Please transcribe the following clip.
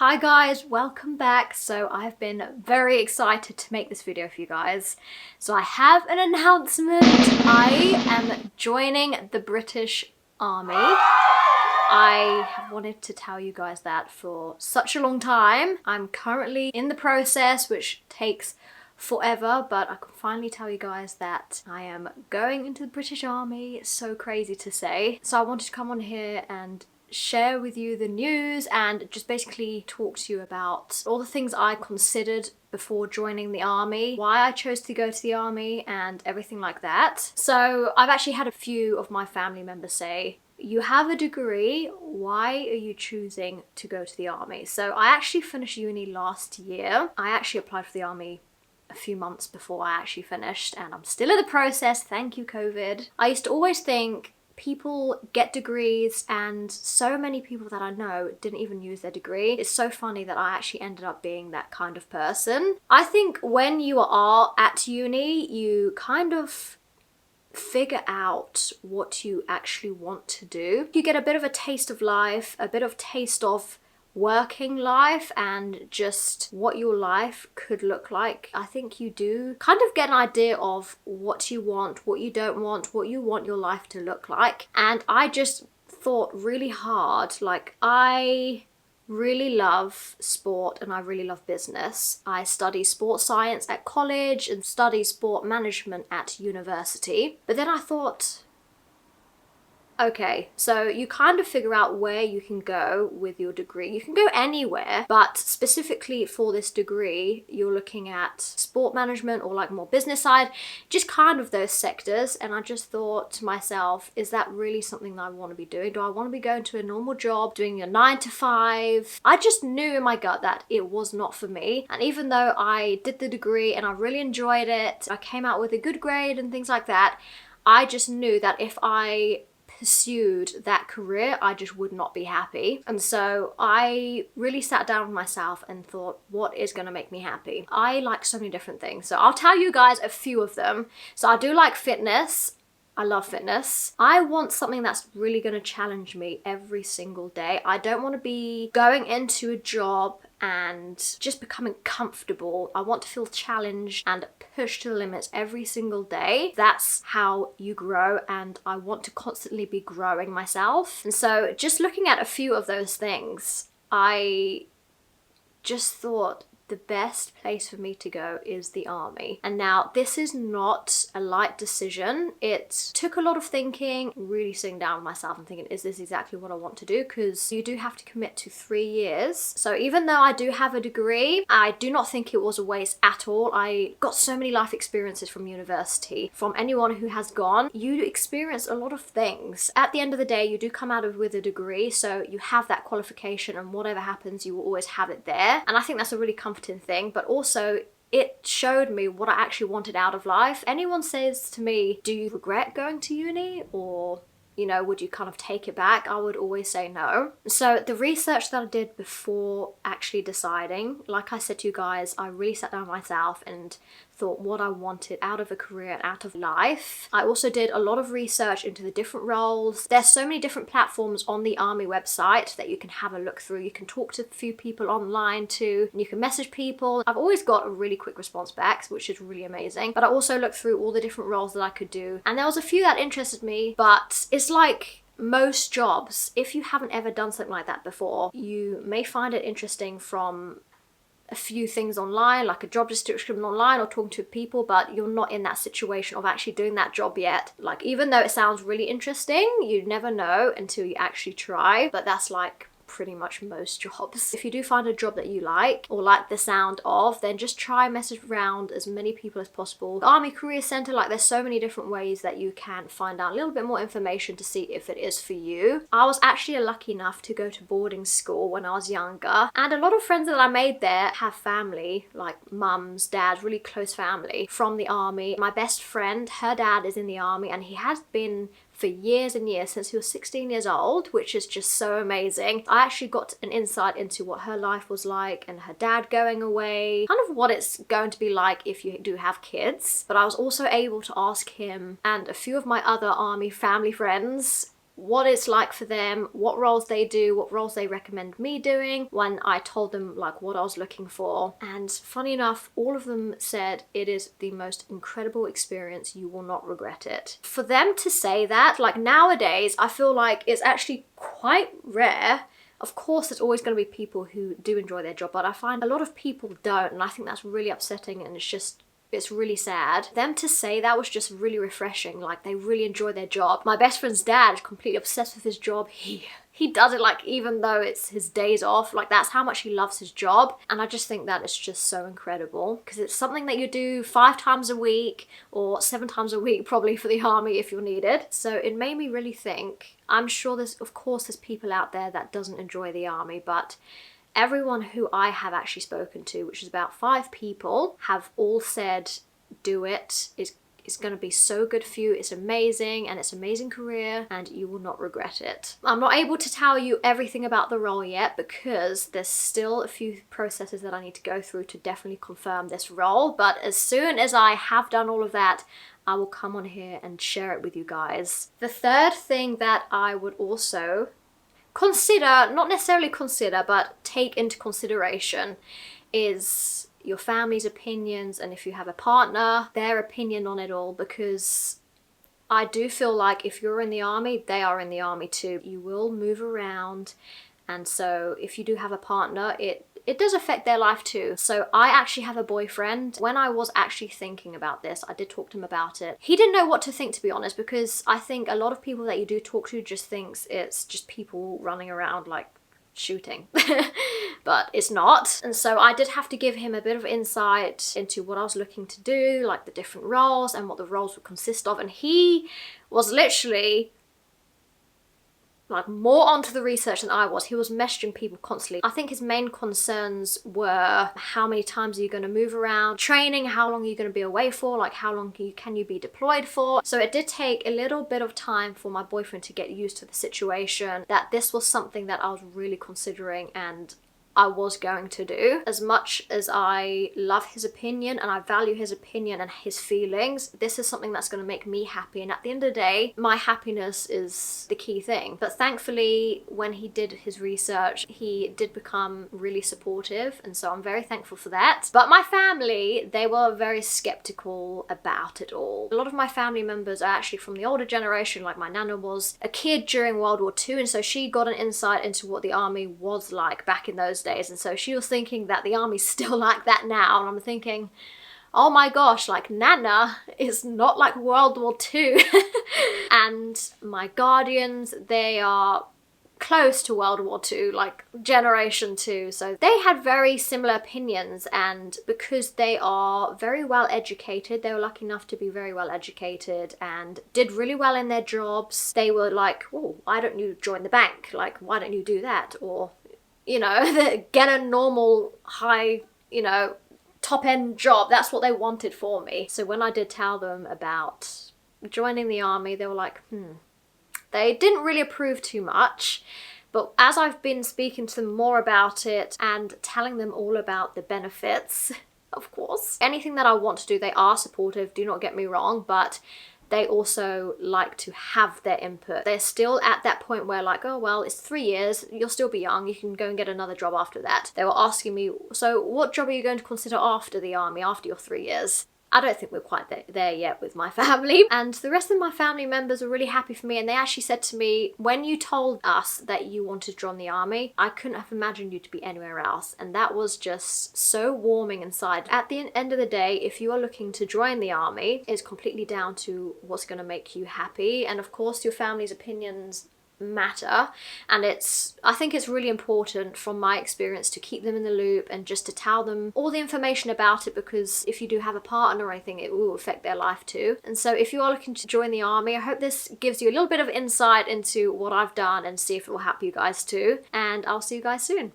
Hi guys, welcome back. So I've been very excited to make this video for you guys. So I have an announcement. I am joining the British Army. I have wanted to tell you guys that for such a long time. I'm currently in the process, which takes forever, but I can finally tell you guys that I am going into the British Army. It's so crazy to say. So I wanted to come on here and share with you the news and just basically talk to you about all the things I considered before joining the army, why I chose to go to the army and everything like that. So I've actually had a few of my family members say, you have a degree, why are you choosing to go to the army? So I actually finished uni last year. I actually applied for the army a few months before I actually finished, and I'm still in the process, thank you COVID. I used to always think people get degrees, and so many people that I know didn't even use their degree. It's so funny that I actually ended up being that kind of person. I think when you are at uni, you kind of figure out what you actually want to do. You get a bit of a taste of life, a bit of taste of working life and just what your life could look like. I think you do kind of get an idea of what you want, what you don't want, what you want your life to look like. And I just thought really hard. Like, I really love sport and I really love business. I study sports science at college and study sport management at university. But then I thought, okay, so you kind of figure out where you can go with your degree. You can go anywhere, but specifically for this degree, you're looking at sport management or like more business side, just kind of those sectors. And I just thought to myself, is that really something that I want to be doing? Do I want to be going to a normal job, doing your 9 to 5? I just knew in my gut that it was not for me. And even though I did the degree and I really enjoyed it, I came out with a good grade and things like that, I just knew that if I pursued that career, I just would not be happy. And so I really sat down with myself and thought, what is going to make me happy? I like so many different things. So I'll tell you guys a few of them. So I do like fitness. I love fitness. I want something that's really going to challenge me every single day. I don't want to be going into a job and just becoming comfortable. I want to feel challenged and pushed to the limits every single day. That's how you grow, and I want to constantly be growing myself. And so just looking at a few of those things, I just thought the best place for me to go is the army. And now this is not a light decision. It took a lot of thinking, really sitting down with myself and thinking, is this exactly what I want to do? Because you do have to commit to 3 years. So even though I do have a degree, I do not think it was a waste at all. I got so many life experiences from university. From anyone who has gone, you experience a lot of things. At the end of the day, you do come out with a degree, so you have that qualification, and whatever happens, you will always have it there. And I think that's a really comforting thing, but also it showed me what I actually wanted out of life. Anyone says to me, do you regret going to uni, or you know, would you kind of take it back? I would always say no. So the research that I did before actually deciding, like I said to you guys, I really sat down myself and thought what I wanted out of a career and out of life. I also did a lot of research into the different roles. There's so many different platforms on the army website that you can have a look through. You can talk to a few people online too, and you can message people. I've always got a really quick response back, which is really amazing. But I also looked through all the different roles that I could do, and there was a few that interested me, but it's like most jobs, if you haven't ever done something like that before, you may find it interesting from a few things online, like a job description online or talking to people, but you're not in that situation of actually doing that job yet. Like, even though it sounds really interesting, you never know until you actually try, but that's like pretty much most jobs. If you do find a job that you like or like the sound of, then just try and message around as many people as possible. The Army Career Centre, like, there's so many different ways that you can find out a little bit more information to see if it is for you. I was actually lucky enough to go to boarding school when I was younger, and a lot of friends that I made there have family, like mums, dads, really close family from the army. My best friend, her dad is in the army, and he has been for years and years, since he was 16 years old, which is just so amazing. I actually got an insight into what her life was like and her dad going away, kind of what it's going to be like if you do have kids. But I was also able to ask him and a few of my other army family friends what it's like for them, what roles they do, what roles they recommend me doing, when I told them like what I was looking for. And funny enough, all of them said it is the most incredible experience, you will not regret it. For them to say that, like nowadays, I feel like it's actually quite rare. Of course, there's always going to be people who do enjoy their job, but I find a lot of people don't, and I think that's really upsetting, and it's really sad. Them to say that was just really refreshing, like they really enjoy their job. My best friend's dad is completely obsessed with his job. He does it like even though it's his days off, like that's how much he loves his job. And I just think that is just so incredible because it's something that you do 5 times a week or 7 times a week probably for the army if you're needed. So it made me really think. I'm sure of course there's people out there that doesn't enjoy the army, but everyone who I have actually spoken to, which is about 5 people, have all said, do it. It's going to be so good for you. It's amazing and it's an amazing career and you will not regret it. I'm not able to tell you everything about the role yet because there's still a few processes that I need to go through to definitely confirm this role. But as soon as I have done all of that, I will come on here and share it with you guys. The third thing that I would also consider, not necessarily consider, but take into consideration is your family's opinions, and if you have a partner, their opinion on it all, because I do feel like if you're in the army, they are in the army too. You will move around, and so if you do have a partner, it does affect their life too. So I actually have a boyfriend. When I was actually thinking about this, I did talk to him about it. He didn't know what to think, to be honest, because I think a lot of people that you do talk to just thinks it's just people running around like shooting. But it's not. And so I did have to give him a bit of insight into what I was looking to do, like the different roles and what the roles would consist of. And he was literally like more onto the research than I was. He was messaging people constantly. I think his main concerns were how many times are you going to move around, training, how long are you going to be away for, like how long can you be deployed for. So it did take a little bit of time for my boyfriend to get used to the situation, that this was something that I was really considering and I was going to do. As much as I love his opinion and I value his opinion and his feelings, this is something that's going to make me happy, and at the end of the day, my happiness is the key thing. But thankfully, when he did his research, he did become really supportive, and so I'm very thankful for that. But my family, they were very skeptical about it all. A lot of my family members are actually from the older generation, like my nana was a kid during World War II, and so she got an insight into what the army was like back in those days, and so she was thinking that the army's still like that now, and I'm thinking, oh my gosh, like Nana is not like World War II. And my guardians, they are close to World War II, like Generation 2, so they had very similar opinions, and because they are very well educated, they were lucky enough to be very well educated and did really well in their jobs, they were like, oh, why don't you join the bank, like why don't you do that, or you know, get a normal high, you know, top end job. That's what they wanted for me. So when I did tell them about joining the army, they were like, They didn't really approve too much. But as I've been speaking to them more about it and telling them all about the benefits, of course, anything that I want to do, they are supportive, do not get me wrong, but they also like to have their input. They're still at that point where like, oh, well, it's 3 years, you'll still be young, you can go and get another job after that. They were asking me, so what job are you going to consider after the army, after your 3 years? I don't think we're quite there yet with my family. And the rest of my family members were really happy for me, and they actually said to me, when you told us that you wanted to join the army, I couldn't have imagined you to be anywhere else. And that was just so warming inside. At the end of the day, if you are looking to join the army, it's completely down to what's going to make you happy. And of course, your family's opinions matter, and I think it's really important from my experience to keep them in the loop and just to tell them all the information about it, because if you do have a partner or anything, it will affect their life too. And so if you are looking to join the army, I hope this gives you a little bit of insight into what I've done and see if it will help you guys too, and I'll see you guys soon.